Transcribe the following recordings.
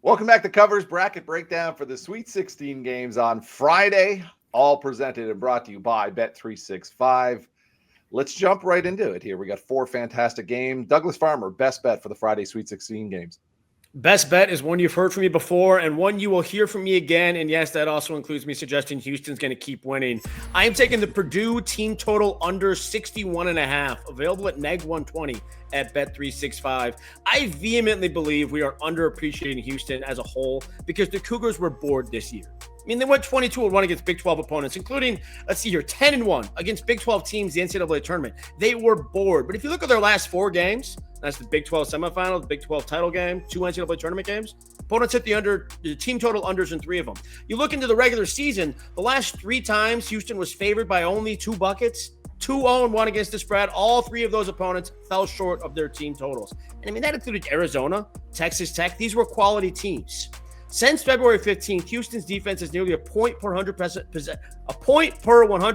Welcome back to Covers Bracket Breakdown for the Sweet 16 games on Friday, all presented and brought to you by Bet365. Let's jump right into it here. We got four fantastic games. Douglas Farmer, best bet for the Friday Sweet 16 games. Best bet is one you've heard from me before and one you will hear from me again. And yes, that also includes me suggesting Houston's going to keep winning. I am taking the Purdue team total under 61.5, available at neg 120 at Bet365. I vehemently believe we are underappreciating Houston as a whole because the Cougars were bored this year. I mean, they went 22-1 against Big 12 opponents, including, 10-1 against Big 12 teams in the NCAA tournament. They were bored. But if you look at their last four games, that's the Big 12 semifinal, the Big 12 title game, 2 NCAA tournament games, opponents hit the team total unders in 3 of them. You look into the regular season, the last 3 times Houston was favored by only 2 buckets, 2-0-1 against the spread. All 3 of those opponents fell short of their team totals. And I mean, that included Arizona, Texas Tech. These were quality teams. Since February 15th, Houston's defense is nearly a point per 100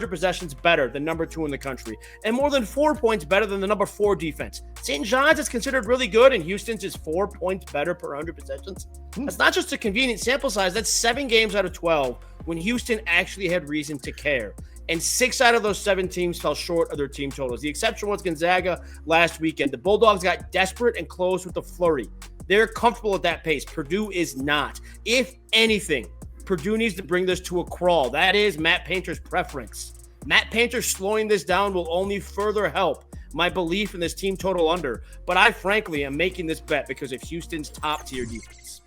possessions better than number 2 in the country, and more than 4 points better than the number 4 defense. St. John's is considered really good, and Houston's is 4 points better per 100 possessions. That's not just a convenient sample size. That's 7 games out of 12 when Houston actually had reason to care. And 6 out of those 7 teams fell short of their team totals. The exception was Gonzaga last weekend. The Bulldogs got desperate and closed with a flurry. They're comfortable at that pace. Purdue is not. If anything, Purdue needs to bring this to a crawl. That is Matt Painter's preference. Matt Painter slowing this down will only further help my belief in this team total under. But I frankly am making this bet because of Houston's top-tier defense.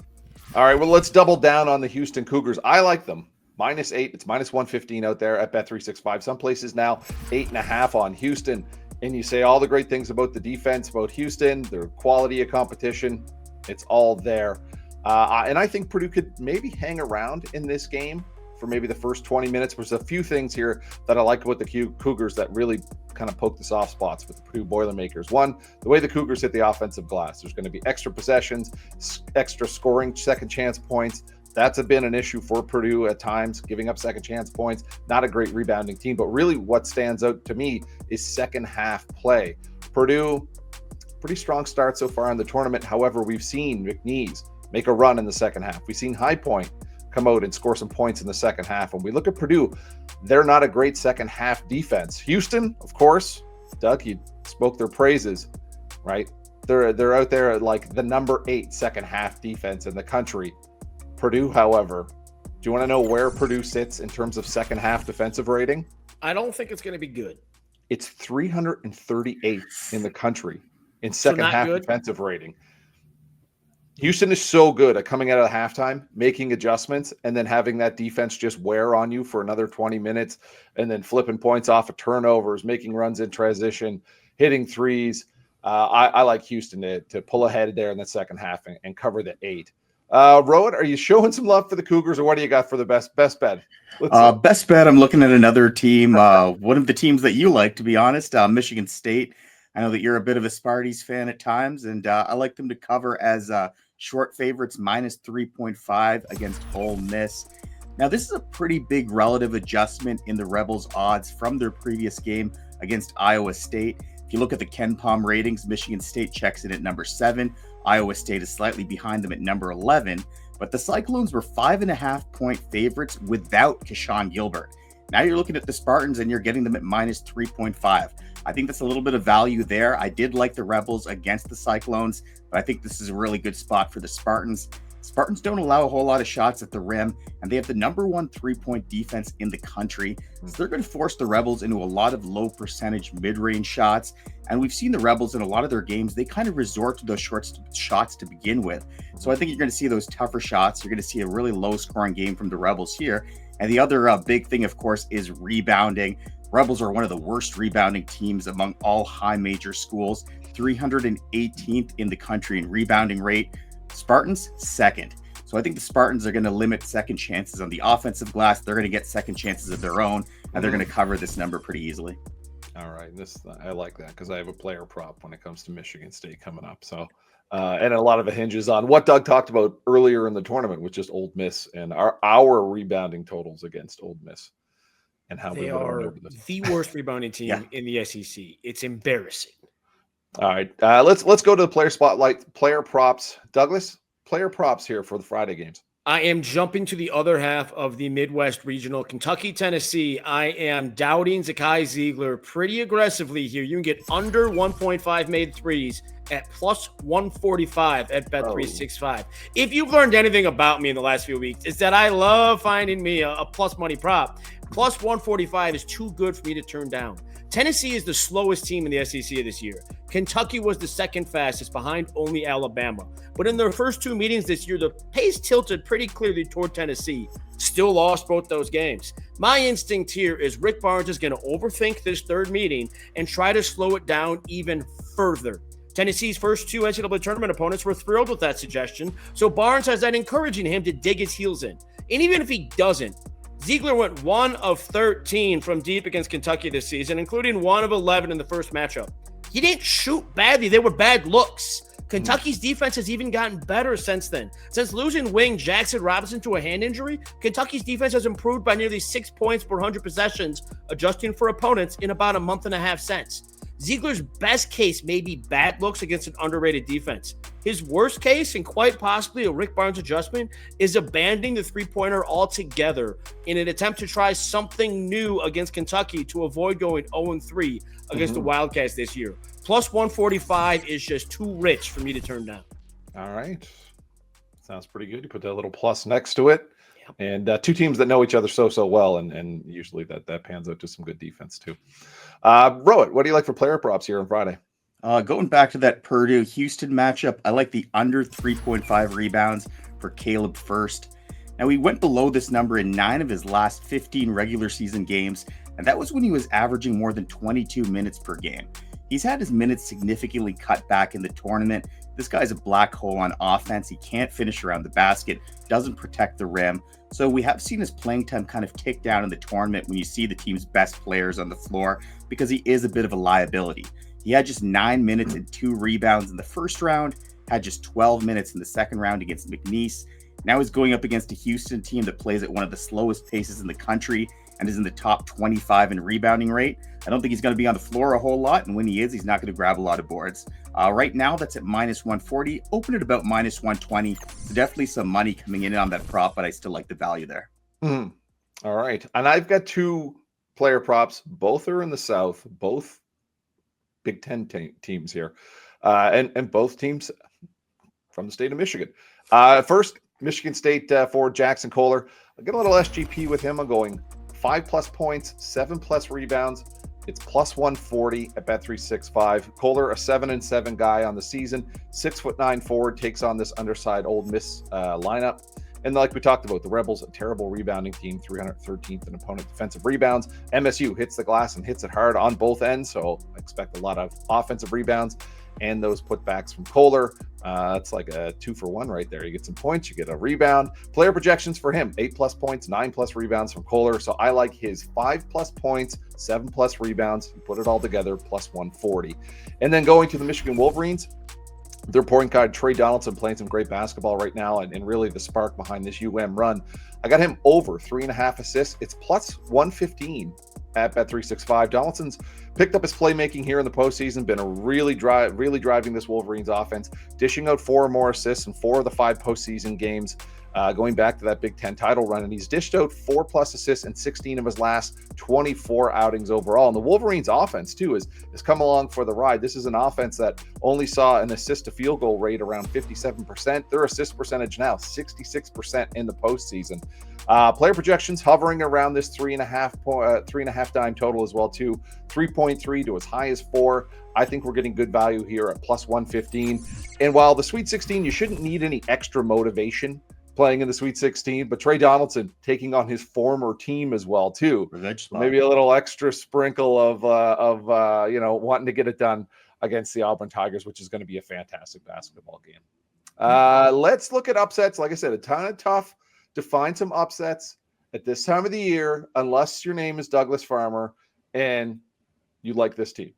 All right, well, let's double down on the Houston Cougars. I like them. -8. It's -115 out there at Bet365. Some places now 8.5 on Houston. And you say all the great things about the defense, about Houston, their quality of competition. It's all there. And I think Purdue could maybe hang around in this game for maybe the first 20 minutes. There's a few things here that I like about the Cougars that really kind of poke the soft spots with the Purdue Boilermakers. One, the way the Cougars hit the offensive glass. There's going to be extra possessions, extra scoring, second chance points. That's been an issue for Purdue at times, giving up second chance points. Not a great rebounding team, but really what stands out to me is second half play. Purdue, pretty strong start so far in the tournament. However, we've seen McNeese make a run in the second half. We've seen High Point come out and score some points in the second half. When we look at Purdue, they're not a great second half defense. Houston, of course, Doug, you spoke their praises, right? They're out there at like the number 8 second half defense in the country. Purdue, however, do you want to know where Purdue sits in terms of second half defensive rating? I don't think it's going to be good. It's 338 in the country in second half defensive rating. Houston is so good at coming out of halftime, making adjustments, and then having that defense just wear on you for another 20 minutes, and then flipping points off of turnovers, making runs in transition, hitting threes. I like Houston to pull ahead there in the second half and cover the 8. Rohit, are you showing some love for the Cougars, or what do you got for the best bet? Best bet, I'm looking at another team, one of the teams that you like, to be honest, Michigan State. I know that you're a bit of a Sparties fan at times, and I like them to cover as short favorites, -3.5 against Ole Miss. Now, this is a pretty big relative adjustment in the Rebels' odds from their previous game against Iowa State. If you look at the KenPom ratings, Michigan State checks in at number 7. Iowa State is slightly behind them at number 11. But the Cyclones were 5.5-point favorites without Keshawn Gilbert. Now you're looking at the Spartans and you're getting them at -3.5. I think that's a little bit of value there. I did like the Rebels against the Cyclones, but I think this is a really good spot for the Spartans. Spartans don't allow a whole lot of shots at the rim, and they have the number 1 3-point defense in the country. So they're going to force the Rebels into a lot of low percentage mid-range shots. And we've seen the Rebels in a lot of their games, they kind of resort to those short shots to begin with. So I think you're going to see those tougher shots. You're going to see a really low scoring game from the Rebels here. And the other big thing, of course, is rebounding. Rebels are one of the worst rebounding teams among all high major schools, 318th in the country in rebounding rate. Spartans, 2nd. So I think the Spartans are going to limit second chances on the offensive glass. They're going to get second chances of their own, and they're going to cover this number pretty easily. All right. I like that because I have a player prop when it comes to Michigan State coming up. So, and a lot of it hinges on what Doug talked about earlier in the tournament, which is Ole Miss and our rebounding totals against Ole Miss and how they are the worst rebounding team in the SEC. It's embarrassing. All right. Let's go to the player spotlight, player props. Douglas, player props here for the Friday games? I am jumping to the other half of the Midwest Regional, Kentucky, Tennessee. I am doubting Zakai Zeigler pretty aggressively here. You can get under 1.5 made threes at plus 145 at Bet365. If you've learned anything about me in the last few weeks, it's that I love finding me a plus money prop. Plus 145 is too good for me to turn down. Tennessee is the slowest team in the SEC this year. Kentucky was the second fastest, behind only Alabama. But in their first two meetings this year, the pace tilted pretty clearly toward Tennessee. Still lost both those games. My instinct here is Rick Barnes is going to overthink this third meeting and try to slow it down even further. Tennessee's first two NCAA tournament opponents were thrilled with that suggestion, so Barnes has that encouraging him to dig his heels in. And even if he doesn't, Zeigler went 1 of 13 from deep against Kentucky this season, including 1 of 11 in the first matchup. He didn't shoot badly. They were bad looks. Kentucky's defense has even gotten better since then. Since losing wing Jaxon Robinson to a hand injury, Kentucky's defense has improved by nearly 6 points per 100 possessions, adjusting for opponents in about a month and a half since. Zeigler's best case may be bad looks against an underrated defense. His worst case, and quite possibly a Rick Barnes adjustment, is abandoning the three-pointer altogether in an attempt to try something new against Kentucky to avoid going 0-3 against the Wildcats this year. Plus 145 is just too rich for me to turn down. All right. Sounds pretty good. You put that little plus next to it. And two teams that know each other so well, and usually that pans out to some good defense too. Rohit, what do you like for player props here on Friday? Going back to that Purdue-Houston matchup, I like the under 3.5 rebounds for Caleb Furst. Now, he went below this number in 9 of his last 15 regular season games, and that was when he was averaging more than 22 minutes per game. He's had his minutes significantly cut back in the tournament. This guy's a black hole on offense. He can't finish around the basket, doesn't protect the rim. So we have seen his playing time kind of tick down in the tournament when you see the team's best players on the floor, because he is a bit of a liability. He had just 9 minutes and 2 rebounds in the first round, had just 12 minutes in the second round against McNeese. Now he's going up against a Houston team that plays at one of the slowest paces in the country and is in the top 25 in rebounding rate. I don't think he's going to be on the floor a whole lot, and when he is, he's not going to grab a lot of boards. Right now, that's at minus 140. Open at about minus 120. So definitely some money coming in on that prop, but I still like the value there. All right. And I've got 2 player props. Both are in the South, both Big Ten teams here, and both teams from the state of Michigan. First, Michigan State forward Jaxon Kohler. I'll get a little SGP with him. I'm going 5+ points, 7+ rebounds. It's plus 140 at Bet365. Kohler, a 7-7 guy on the season, 6'9" forward, takes on this underside Ole Miss lineup. And like we talked about, the Rebels, a terrible rebounding team, 313th in opponent defensive rebounds. MSU hits the glass and hits it hard on both ends, so I expect a lot of offensive rebounds and those putbacks from Kohler. It's like a 2-for-1 right there. You get some points, you get a rebound. Player projections for him, 8+ points, 9+ rebounds from Kohler. So I like his 5+ points, 7+ rebounds. You put it all together, plus 140. And then going to the Michigan Wolverines, their point guard, Trey Donaldson, playing some great basketball right now, and really the spark behind this run. I got him over 3.5 assists. It's plus 115 at Bet365. Donaldson's picked up his playmaking here in the postseason, been really driving this Wolverines offense, dishing out 4 or more assists in 4 of the 5 postseason games, going back to that Big Ten title run. And he's dished out 4+ assists in 16 of his last 24 outings overall. And the Wolverines offense, too, has come along for the ride. This is an offense that only saw an assist to field goal rate around 57%. Their assist percentage now, 66% in the postseason. Player projections hovering around this 3.5 dime total as well, too. 3.3 to as high as 4. I think we're getting good value here at plus 115. And while the Sweet 16, you shouldn't need any extra motivation playing in the Sweet 16, but Trey Donaldson taking on his former team as well, too. Maybe a little extra sprinkle of wanting to get it done against the Auburn Tigers, which is going to be a fantastic basketball game. Let's look at upsets. Like I said, a ton of tough to find some upsets at this time of the year, unless your name is Douglas Farmer and you like this team.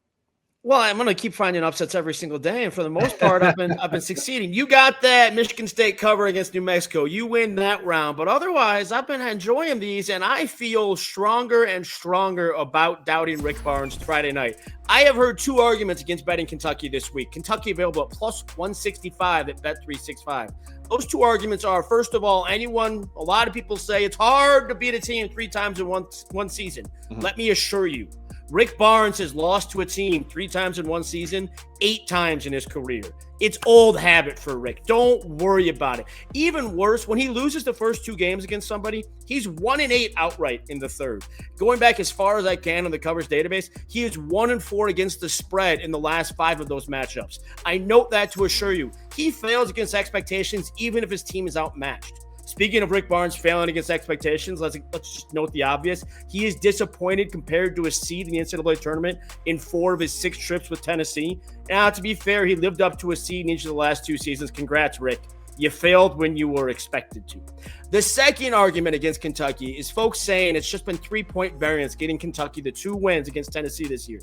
Well, I'm going to keep finding upsets every single day, and for the most part, I've been succeeding. You got that Michigan State cover against New Mexico. You win that round, but otherwise, I've been enjoying these, and I feel stronger and stronger about doubting Rick Barnes Friday night. I have heard two arguments against betting Kentucky this week. Kentucky available at plus 165 at Bet365. Those two arguments are, first of all, a lot of people say it's hard to beat a team 3 times in one season. Mm-hmm. Let me assure you, Rick Barnes has lost to a team 3 times in one season, 8 times in his career. It's old habit for Rick. Don't worry about it. Even worse, when he loses the first 2 games against somebody, he's 1-8 outright in the third. Going back as far as I can on the covers database, he is 1-4 against the spread in the last 5 of those matchups. I note that to assure you, he fails against expectations even if his team is outmatched. Speaking of Rick Barnes failing against expectations, let's just note the obvious. He is disappointed compared to his seed in the NCAA tournament in 4 of his 6 trips with Tennessee. Now, to be fair, he lived up to a seed in each of the last 2 seasons. Congrats, Rick. You failed when you were expected to. The second argument against Kentucky is folks saying it's just been 3-point variance getting Kentucky the 2 wins against Tennessee this year.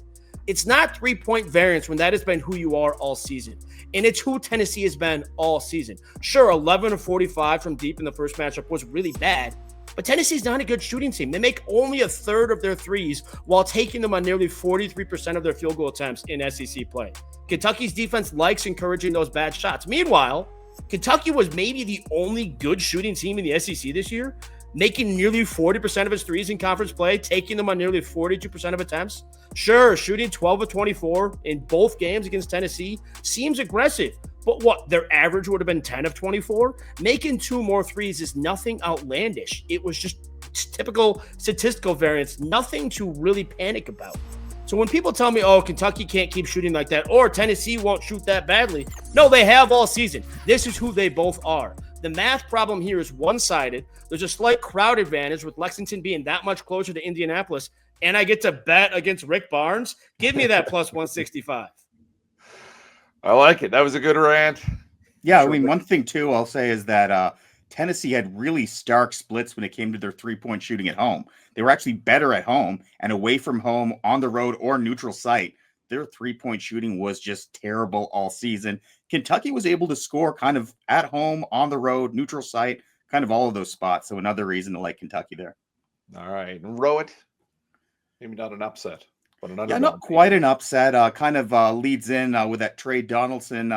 It's not 3-point variance when that has been who you are all season. And it's who Tennessee has been all season. Sure, 11 of 45 from deep in the first matchup was really bad, but Tennessee's not a good shooting team. They make only a third of their threes while taking them on nearly 43% of their field goal attempts in SEC play. Kentucky's defense likes encouraging those bad shots. Meanwhile, Kentucky was maybe the only good shooting team in the SEC this year, making nearly 40% of its threes in conference play, taking them on nearly 42% of attempts. Sure, shooting 12 of 24 in both games against Tennessee seems aggressive, but what, their average would have been 10 of 24? Making 2 more threes is nothing outlandish. It was just typical statistical variance, nothing to really panic about. So when people tell me, oh, Kentucky can't keep shooting like that, or Tennessee won't shoot that badly, no, they have all season. This is who they both are. The math problem here is one-sided. There's a slight crowd advantage with Lexington being that much closer to Indianapolis, and I get to bet against Rick Barnes. Give me that plus 165. I like it. That was a good rant. Yeah, sure. I mean, one thing, too, I'll say is that Tennessee had really stark splits when it came to their 3-point shooting at home. They were actually better at home, and away from home, on the road, or neutral site, their 3-point shooting was just terrible all season. Kentucky was able to score kind of at home, on the road, neutral site, kind of all of those spots. So another reason to like Kentucky there. All right. And Rohit, maybe not an upset, but an underdog. Yeah, not quite an upset. Kind of leads in with that Trey Donaldson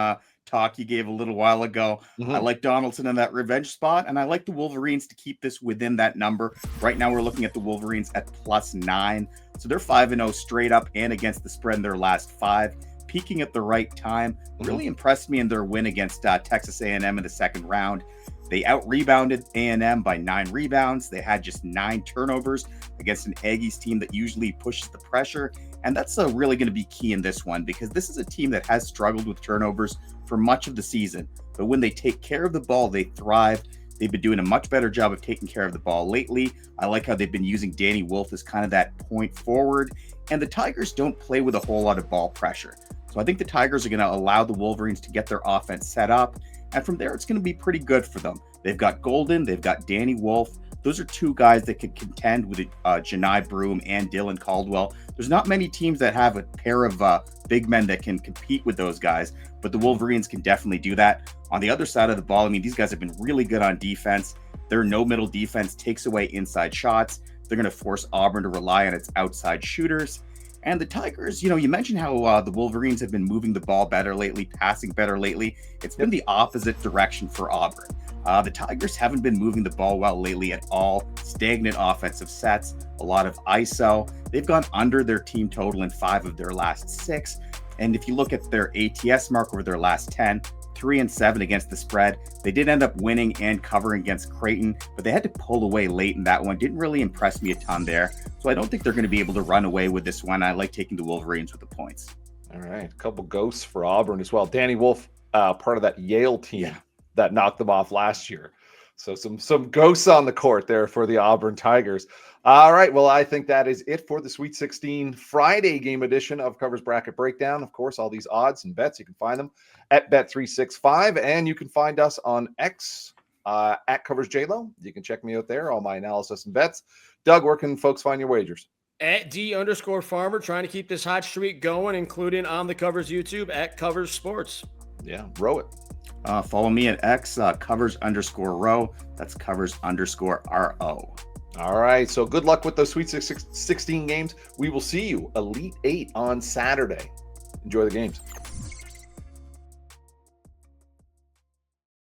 talk you gave a little while ago. Mm-hmm. I like Donaldson in that revenge spot, and I like the Wolverines to keep this within that number. Right now, we're looking at the Wolverines at +9. So they're 5-0 straight up and against the spread in their last 5. Peaking at the right time. Really impressed me in their win against Texas A&M in the second round. They out-rebounded A&M by 9 rebounds. They had just 9 turnovers against an Aggies team that usually pushes the pressure. And that's really going to be key in this one because this is a team that has struggled with turnovers for much of the season. But when they take care of the ball, they thrive. They've been doing a much better job of taking care of the ball lately. I like how they've been using Danny Wolf as kind of that point forward. And the Tigers don't play with a whole lot of ball pressure. So I think the Tigers are going to allow the Wolverines to get their offense set up. And from there, it's going to be pretty good for them. They've got Golden. They've got Danny Wolf. Those are 2 guys that can contend with Janai Broome and Dylan Caldwell. There's not many teams that have a pair of big men that can compete with those guys, but the Wolverines can definitely do that. On the other side of the ball, I mean, these guys have been really good on defense. Their no-middle defense takes away inside shots. They're going to force Auburn to rely on its outside shooters. And the Tigers, you mentioned how the Wolverines have been moving the ball better lately, passing better lately. It's been the opposite direction for Auburn. The Tigers haven't been moving the ball well lately at all. Stagnant offensive sets, a lot of ISO. They've gone under their team total in 5 of their last 6. And if you look at their ATS mark over their last 10, 3-7 against the spread. They did end up winning and covering against Creighton, but they had to pull away late in that one. Didn't really impress me a ton there. So I don't think they're going to be able to run away with this one. I like taking the Wolverines with the points. All right. A couple ghosts for Auburn as well. Danny Wolf, part of that Yale team that knocked them off last year. So some ghosts on the court there for the Auburn Tigers. All right. Well, I think that is it for the Sweet 16 Friday game edition of Covers Bracket Breakdown. Of course, all these odds and bets, you can find them at Bet365, and you can find us on X at CoversJLo. You can check me out there, all my analysis and bets. Doug, where can folks find your wagers? At D_Farmer, trying to keep this hot streak going, including on the Covers YouTube at Covers Sports. Yeah, row it. Follow me at X, covers_row. That's covers_RO. All right. So good luck with those Sweet 16 games. We will see you Elite 8 on Saturday. Enjoy the games.